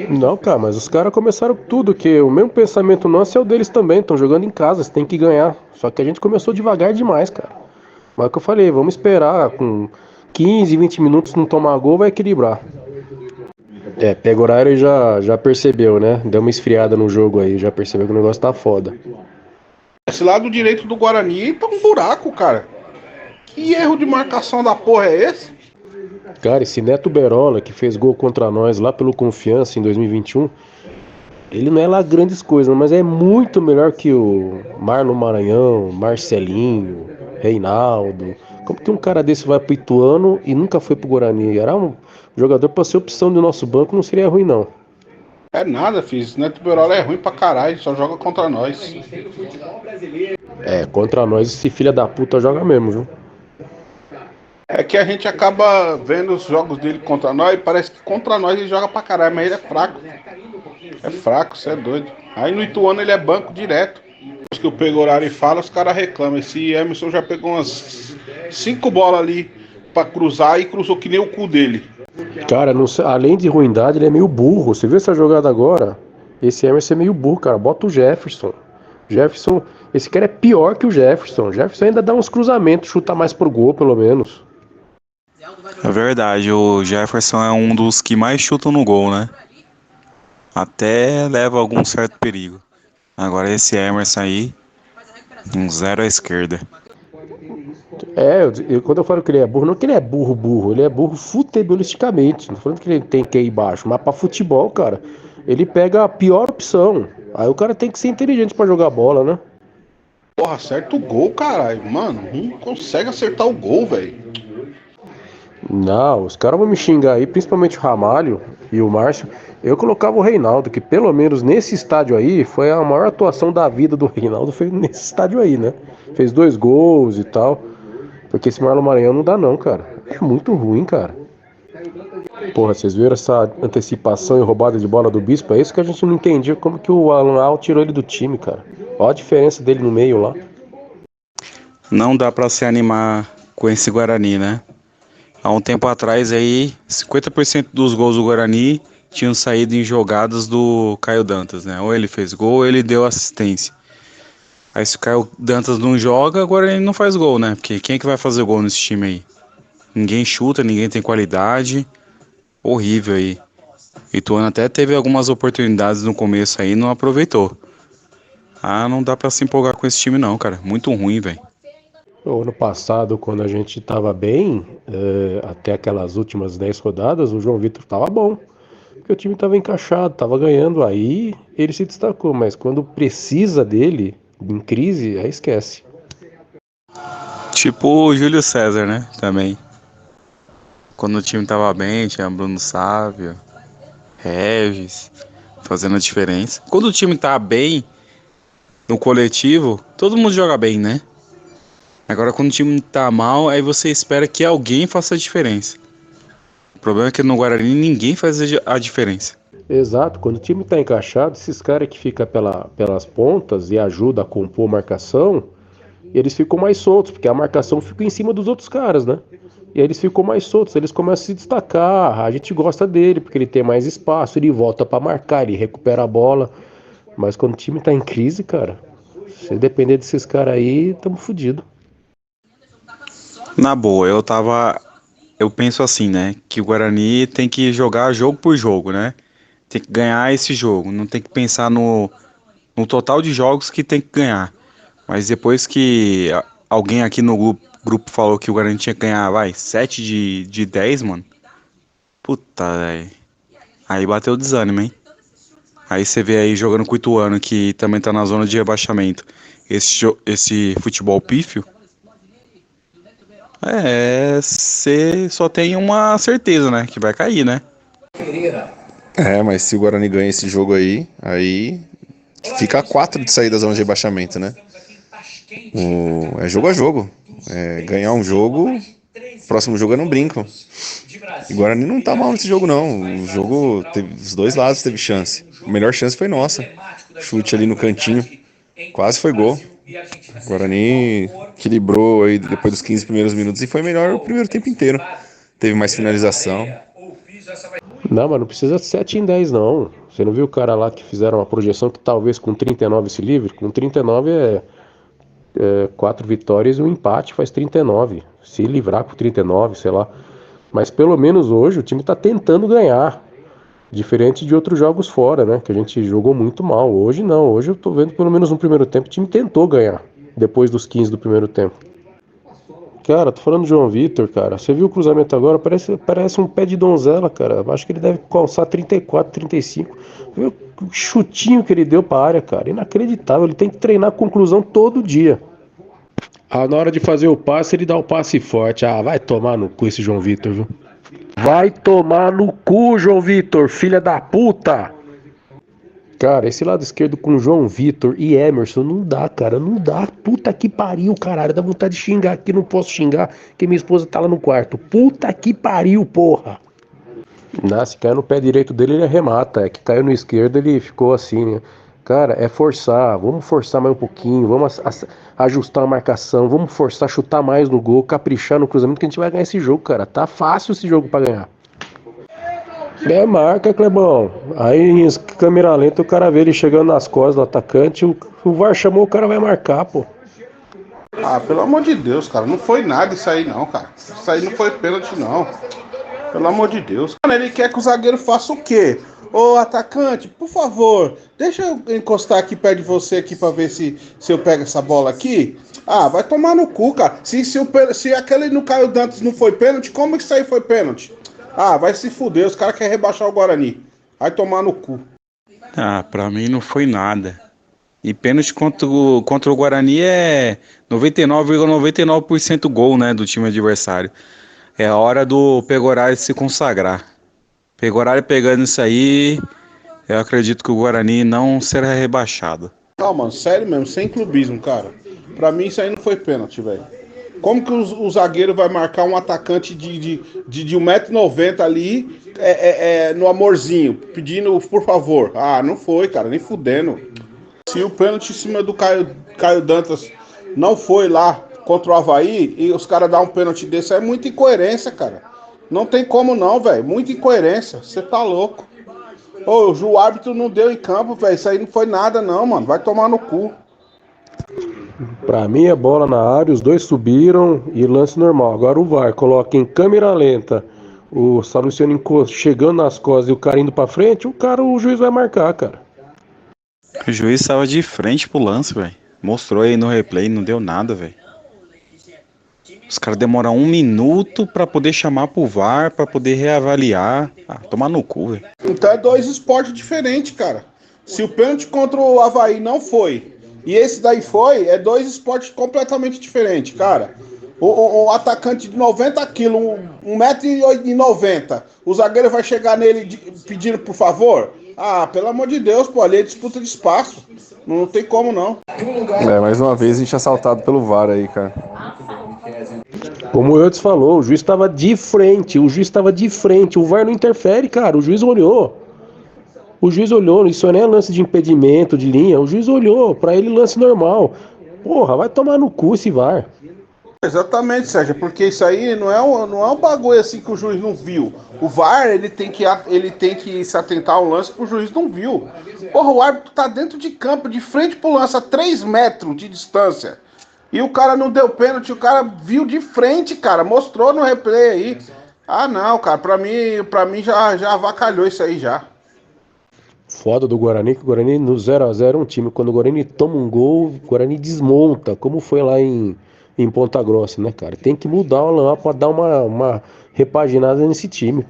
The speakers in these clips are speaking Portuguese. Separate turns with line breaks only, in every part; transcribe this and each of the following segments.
Não, cara, mas os caras começaram tudo, que o mesmo pensamento nosso é o deles também, estão jogando em casa, você tem que ganhar. Só que a gente começou devagar demais, cara. Mas é o que eu falei, vamos esperar com 15, 20 minutos não tomar gol, vai equilibrar. É, pega o horário e já percebeu, né? Deu uma esfriada no jogo aí, já percebeu que o negócio tá foda.
Esse lado direito do Guarani tá um buraco, cara. Que erro de marcação da porra é esse?
Cara, esse Neto Berola, que fez gol contra nós lá pelo Confiança em 2021, ele não é lá grandes coisas, mas é muito melhor que o Marlon Maranhão, Marcelinho, Reinaldo. Como que um cara desse vai pro Ituano e nunca foi pro Guarani? Era um jogador pra ser opção do nosso banco, não seria ruim não.
É nada, filho. Esse Neto Berola é ruim pra caralho, só joga contra nós.
É, contra nós esse filho da puta joga mesmo, viu?
É que a gente acaba vendo os jogos dele contra nós e parece que contra nós ele joga pra caralho, mas ele é fraco. É fraco, você é doido. Aí no Ituano ele é banco direto. Depois que o Pegorari fala, os caras reclamam. Esse Emerson já pegou umas 5 bolas ali pra cruzar e cruzou que nem o cu dele.
Cara, além de ruindade, ele é meio burro. Você viu essa jogada agora? Esse Emerson é meio burro, cara. Bota o Jefferson. Jefferson, esse cara é pior que o Jefferson. Jefferson ainda dá uns cruzamentos, chuta mais pro gol, pelo menos.
É verdade, o Jefferson é um dos que mais chutam no gol, né? Até leva algum certo perigo. Agora esse Emerson aí, um zero à esquerda.
É, quando eu falo que ele é burro, não é que ele é burro, burro. Ele é burro futebolisticamente. Não tô falando que ele tem QI baixo, mas pra futebol, cara, ele pega a pior opção. Aí o cara tem que ser inteligente pra jogar bola, né?
Porra, acerta o gol, caralho. Mano, não consegue acertar o gol, velho.
Não, os caras vão me xingar aí, principalmente o Ramalho e o Márcio. Eu colocava o Reinaldo, que pelo menos nesse estádio aí, foi a maior atuação da vida do Reinaldo, foi nesse estádio aí, né? Fez 2 gols e tal. Porque esse Marlon Maranhão não dá não, cara. É muito ruim, cara. Porra, vocês viram essa antecipação e roubada de bola do Bispo? É isso que a gente não entendia, como que o Alan Al tirou ele do time, cara. Olha a diferença dele no meio lá.
Não dá pra se animar com esse Guarani, né? Há um tempo atrás aí, 50% dos gols do Guarani tinham saído em jogadas do Caio Dantas, né? Ou ele fez gol ou ele deu assistência. Aí se o Caio Dantas não joga, agora ele não faz gol, né? Porque quem é que vai fazer gol nesse time aí? Ninguém chuta, ninguém tem qualidade. Horrível aí. Ituano até teve algumas oportunidades no começo aí, não aproveitou. Ah, não dá pra se empolgar com esse time não, cara. Muito ruim, velho.
O ano passado, quando a gente tava bem, até aquelas últimas 10 rodadas, o João Vitor tava bom. Porque o time tava encaixado, tava ganhando, aí ele se destacou. Mas quando precisa dele, em crise, aí esquece.
Tipo o Júlio César, né? Também. Quando o time tava bem, tinha Bruno Sávio, Regis, fazendo a diferença. Quando o time tá bem, no coletivo, todo mundo joga bem, né? Agora quando o time tá mal, aí você espera que alguém faça a diferença. O problema é que no Guarani ninguém faz a diferença.
Exato, quando o time tá encaixado, esses caras que ficam pelas pontas e ajudam a compor marcação, eles ficam mais soltos, porque a marcação fica em cima dos outros caras, né? E aí eles ficam mais soltos, eles começam a se destacar. A gente gosta dele, porque ele tem mais espaço, ele volta pra marcar, ele recupera a bola. Mas quando o time tá em crise, cara, se depender desses caras aí, tamo fudido.
Na boa, eu penso assim, né? Que o Guarani tem que jogar jogo por jogo, né? Tem que ganhar esse jogo. Não tem que pensar no total de jogos que tem que ganhar. Mas depois que alguém aqui no grupo falou que o Guarani tinha que ganhar, vai, 7 de 10, mano. Puta, velho. Aí bateu o desânimo, hein? Aí você vê aí jogando com o Ituano, que também tá na zona de rebaixamento. Esse futebol pífio. Você só tem uma certeza, né? Que vai cair, né?
É, mas se o Guarani ganha esse jogo aí fica a 4 de sair da zona de rebaixamento, né? É jogo a jogo. É, ganhar um jogo, próximo jogo é não brincam. E o Guarani não tá mal nesse jogo, não. O jogo, os dois lados teve chance. A melhor chance foi nossa. Chute ali no cantinho, quase foi gol. O Guarani equilibrou aí depois dos 15 primeiros minutos e foi melhor o primeiro tempo inteiro. Teve mais finalização.
Não, mas não precisa de 7 em 10, não. Você não viu o cara lá que fizeram uma projeção que talvez com 39 se livre? Com 39 é 4 vitórias e um empate faz 39. Se livrar com 39, sei lá. Mas pelo menos hoje o time tá tentando ganhar. Diferente de outros jogos fora, né? Que a gente jogou muito mal. Hoje não. Hoje eu tô vendo pelo menos no primeiro tempo o time tentou ganhar. Depois dos 15 do primeiro tempo. Cara, tô falando do João Vitor, cara. Você viu o cruzamento agora? Parece um pé de donzela, cara. Acho que ele deve calçar 34, 35. Viu o chutinho que ele deu pra área, cara? Inacreditável. Ele tem que treinar conclusão todo dia. Ah, na hora de fazer o passe, ele dá o passe forte. Ah, vai tomar no cu esse João Vitor, viu? Vai tomar no cu, João Vitor, filha da puta! Cara, esse lado esquerdo com João Vitor e Emerson não dá, cara, não dá. Puta que pariu, caralho. Dá vontade de xingar aqui, não posso xingar, porque minha esposa tá lá no quarto. Puta que pariu, porra. Não, se cair no pé direito dele, ele arremata. É que caiu no esquerdo, ele ficou assim, né? Cara, é forçar. Vamos forçar mais um pouquinho. Vamos ajustar a marcação. Vamos forçar, chutar mais no gol, caprichar no cruzamento, que a gente vai ganhar esse jogo, cara. Tá fácil esse jogo pra ganhar. É marca, Clebão. Aí em câmera lenta o cara vê ele chegando nas costas do atacante. O VAR chamou, o cara vai marcar, pô.
Ah, pelo amor de Deus, cara. Não foi nada isso aí, não, cara. Isso aí não foi pênalti, não. Pelo amor de Deus. Mano, ele quer que o zagueiro faça o quê? Ô, atacante, por favor, deixa eu encostar aqui perto de você aqui pra ver se eu pego essa bola aqui. Ah, vai tomar no cu, cara. Se aquele no Caio Dantas não foi pênalti, como que isso aí foi pênalti? Ah, vai se fuder, os caras querem rebaixar o Guarani. Vai tomar no cu.
Ah, pra mim não foi nada. E pênalti contra o Guarani é 99,99% gol, né, do time adversário. É a hora do Pegorari se consagrar. Pegorari pegando isso aí, eu acredito que o Guarani não será rebaixado.
Não, mano, sério mesmo, sem clubismo, cara. Pra mim isso aí não foi pênalti, velho. Como que o zagueiro vai marcar um atacante de 1,90 m ali no amorzinho, pedindo por favor? Ah, não foi, cara, nem fudendo. Se o pênalti em cima do Caio Dantas não foi lá contra o Avaí e os caras dão um pênalti desse, é muita incoerência, cara. Não tem como não, velho. Muita incoerência. Você tá louco. Ô, o árbitro não deu em campo, velho. Isso aí não foi nada, não, mano. Vai tomar no cu.
Pra mim é bola na área, os dois subiram e lance normal. Agora o VAR coloca em câmera lenta o Salustiano chegando nas costas e o cara indo pra frente, o juiz vai marcar, cara.
O juiz estava de frente pro lance, velho. Mostrou aí no replay, não deu nada, velho. Os caras demoram 1 minuto pra poder chamar pro VAR, pra poder reavaliar. Ah, tomar no cu, velho.
Então é dois esportes diferentes, cara. Se o pênalti contra o Avaí não foi e esse daí foi, é dois esportes completamente diferentes, cara. O atacante de 90 quilos, 1,90 m, o zagueiro vai chegar nele pedindo por favor? Ah, pelo amor de Deus, pô, ali é disputa de espaço. Não tem como, não.
É, mais uma vez a gente é assaltado pelo VAR aí, cara.
Como o Eudes falou, o juiz estava de frente, o VAR não interfere, cara, o juiz olhou. Isso não é lance de impedimento, de linha, o juiz olhou, pra ele lance normal. Porra, vai tomar no cu esse VAR.
Exatamente, Sérgio, porque isso aí não é um bagulho assim que o juiz não viu. O VAR, ele tem que se atentar ao lance que o juiz não viu. Porra, o árbitro tá dentro de campo, de frente pro lance, a 3 metros de distância. E o cara não deu pênalti, o cara viu de frente, cara, mostrou no replay aí. Ah, não, cara, pra mim já avacalhou isso aí já.
Foda do Guarani, que o Guarani no 0x0 é um time. Quando o Guarani toma um gol, o Guarani desmonta, como foi lá em Ponta Grossa, né, cara? Tem que mudar lá pra dar uma repaginada nesse time.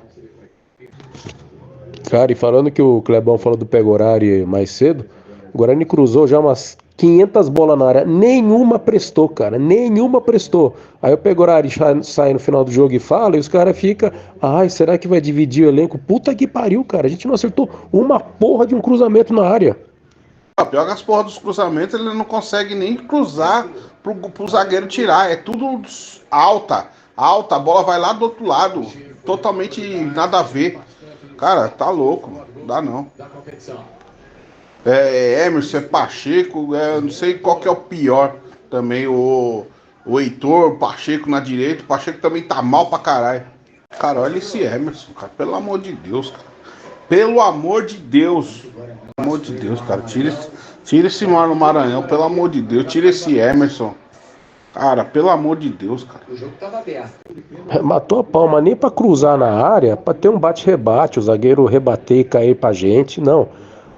Cara, e falando que o Clebão falou do Pegorari mais cedo, o Guarani cruzou já umas 500 bolas na área, nenhuma prestou, cara, nenhuma prestou. Aí o Pegorari sai no final do jogo e fala, e os caras ficam, ai, será que vai dividir o elenco? Puta que pariu, cara, a gente não acertou uma porra de um cruzamento na área.
Ah, pior que as porras dos cruzamentos, ele não consegue nem cruzar pro zagueiro tirar. É tudo alta, a bola vai lá do outro lado. Totalmente nada a ver. Cara, tá louco, mano. Não dá não. Emerson, é Pacheco, não sei qual que é o pior também. O Heitor, o Pacheco na direita. O Pacheco também tá mal pra caralho. Cara, olha esse Emerson, cara. Pelo amor de Deus, cara. Pelo amor de Deus. Pelo amor de Deus, cara. Tira esse Marlon Maranhão, pelo amor de Deus. Tira esse Emerson. Cara, pelo amor de Deus, cara.
Matou a pau, mas nem pra cruzar na área, pra ter um bate-rebate, o zagueiro rebater e cair pra gente, não.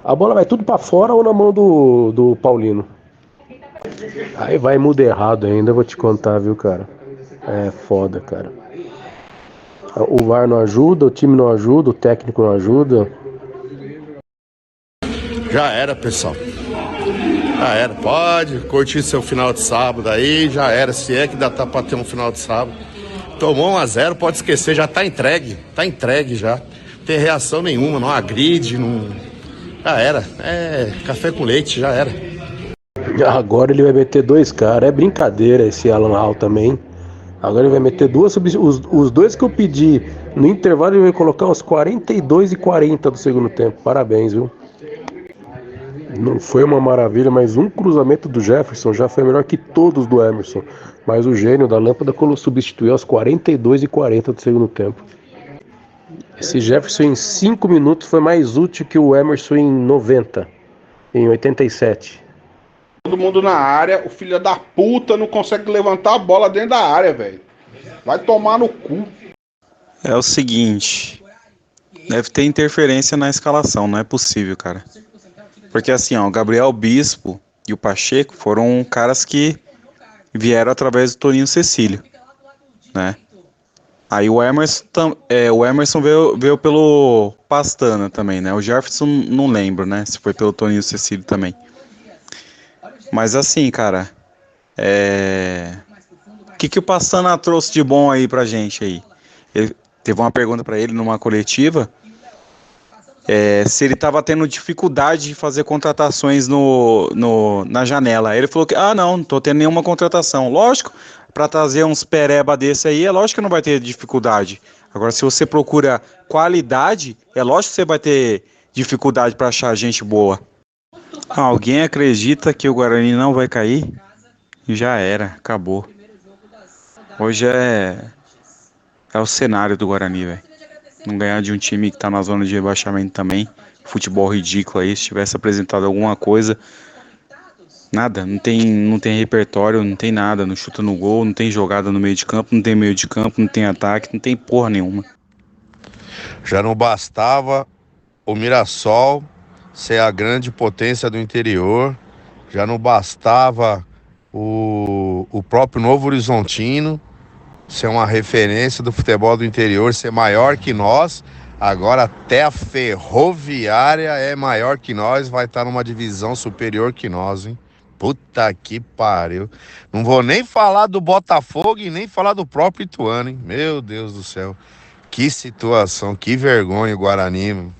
A bola vai tudo pra fora ou na mão do Paulino. Aí vai muda errado ainda, eu vou te contar, viu, cara? É foda, cara. O VAR não ajuda, o time não ajuda, o técnico não ajuda.
Já era, pessoal. Já era. Pode curtir seu final de sábado aí, já era. Se é que dá pra ter um final de sábado. Tomou 1-0, pode esquecer, já tá entregue. Tá entregue já. Não tem reação nenhuma, não agride, não. Já era. É café com leite, já era.
Agora ele vai meter 2 caras. É brincadeira esse Alan Hall também. Agora ele vai meter 2 substituições. Os 2 que eu pedi no intervalo, ele vai colocar uns 42 e 40 do segundo tempo. Parabéns, viu? Não foi uma maravilha, mas um cruzamento do Jefferson já foi melhor que todos do Emerson. Mas o gênio da lâmpada substituiu aos 42 e 40 do segundo tempo. Esse Jefferson em 5 minutos foi mais útil que o Emerson em 90, em 87.
Todo mundo na área, o filho da puta não consegue levantar a bola dentro da área, velho. Vai tomar no cu.
É o seguinte, deve ter interferência na escalação, não é possível, cara. Porque assim, ó, o Gabriel Bispo e o Pacheco foram caras que vieram através do Toninho Cecílio, né? Aí o Emerson veio pelo Pastana também, né? O Jefferson não lembro, né? Se foi pelo Toninho Cecílio também. Mas assim, cara, o que o Pastana trouxe de bom aí pra gente aí? Teve uma pergunta pra ele numa coletiva, se ele estava tendo dificuldade de fazer contratações na janela. Aí ele falou que, não tô tendo nenhuma contratação. Lógico, para trazer uns pereba desse aí, é lógico que não vai ter dificuldade. Agora, se você procura qualidade, é lógico que você vai ter dificuldade para achar gente boa. Alguém acredita que o Guarani não vai cair? Já era, acabou. Hoje é o cenário do Guarani, velho. Não ganhar de um time que tá na zona de rebaixamento também. Futebol ridículo aí. Se tivesse apresentado alguma coisa. Nada. Não tem repertório, não tem nada. Não chuta no gol, não tem jogada no meio de campo, não tem meio de campo, não tem ataque, não tem porra nenhuma.
Já não bastava o Mirassol ser a grande potência do interior. Já não bastava o próprio Novo Horizontino ser uma referência do futebol do interior, ser maior que nós. Agora até a Ferroviária é maior que nós, vai estar numa divisão superior que nós, hein? Puta que pariu. Não vou nem falar do Botafogo e nem falar do próprio Ituano, hein? Meu Deus do céu. Que situação, que vergonha o Guarani, mano.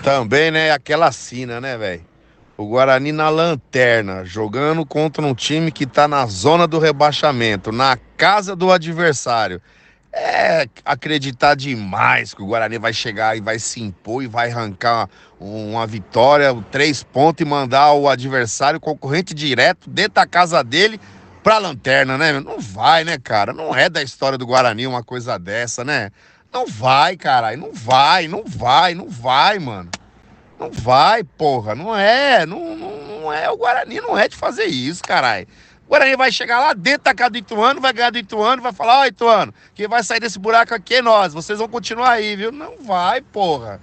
Também, né, aquela sina, né, velho? O Guarani na lanterna, jogando contra um time que tá na zona do rebaixamento, na casa do adversário. É acreditar demais que o Guarani vai chegar e vai se impor e vai arrancar uma vitória, 3 pontos e mandar o adversário concorrente direto dentro da casa dele pra lanterna, né? Não vai, né, cara? Não é da história do Guarani uma coisa dessa, né? Não vai, caralho. Não vai, mano. Não vai, porra, não é o Guarani, não é de fazer isso, caralho. O Guarani vai chegar lá dentro da casa do Ituano, vai ganhar do Ituano, vai falar, Ituano, quem vai sair desse buraco aqui é nós, vocês vão continuar aí, viu? Não vai, porra.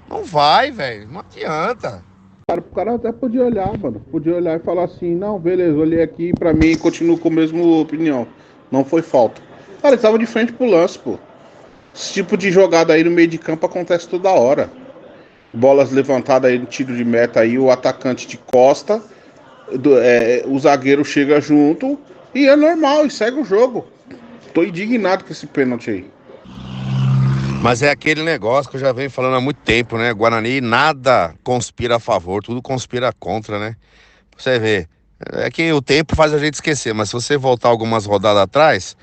Não vai, velho, não adianta.
O cara até podia olhar, mano. Podia olhar e falar assim, não, beleza, olhei aqui, pra mim, continuo com a mesma opinião. Não foi falta. Cara, ele tava de frente pro lance, pô. Esse tipo de jogada aí no meio de campo acontece toda hora. Bolas levantadas aí no tiro de meta aí, o atacante de costa, o zagueiro chega junto e é normal, e segue o jogo. Tô indignado com esse pênalti aí.
Mas é aquele negócio que eu já venho falando há muito tempo, né? Guarani nada conspira a favor, tudo conspira contra, né? Você vê, é que o tempo faz a gente esquecer, mas se você voltar algumas rodadas atrás,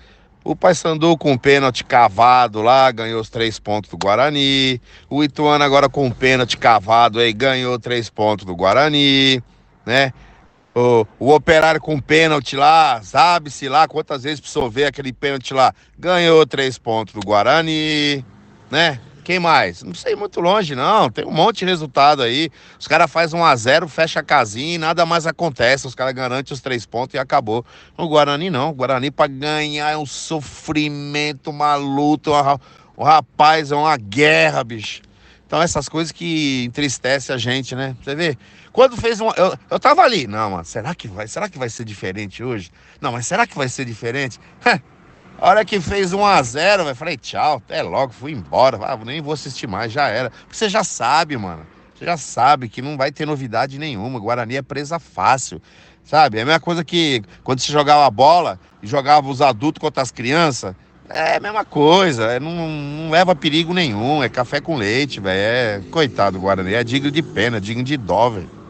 o Paysandu com um pênalti cavado lá, ganhou os 3 pontos do Guarani. O Ituano agora com um pênalti cavado aí, ganhou 3 pontos do Guarani, né? O Operário com pênalti lá, sabe-se lá quantas vezes precisou ver aquele pênalti lá. Ganhou 3 pontos do Guarani, né? Quem mais? Não sei muito longe, não. Tem um monte de resultado aí. Os caras fazem 1-0, fecha a casinha e nada mais acontece. Os caras garantem os 3 pontos e acabou. O Guarani não. O Guarani pra ganhar é um sofrimento, uma luta. O rapaz é uma guerra, bicho. Então essas coisas que entristecem a gente, né? Você vê? Quando fez um. Eu tava ali. Não, mano, será que vai ser diferente hoje? Não, mas será que vai ser diferente? A hora que fez 1-0, eu falei, tchau, até logo, fui embora. Nem vou assistir mais, já era. Porque você já sabe, mano. Você já sabe que não vai ter novidade nenhuma. Guarani é presa fácil, sabe? É a mesma coisa que quando você jogava bola e jogava os adultos contra as crianças. É a mesma coisa, não leva perigo nenhum, é café com leite, velho. Coitado do Guarani, é digno de pena, digno de dó, velho.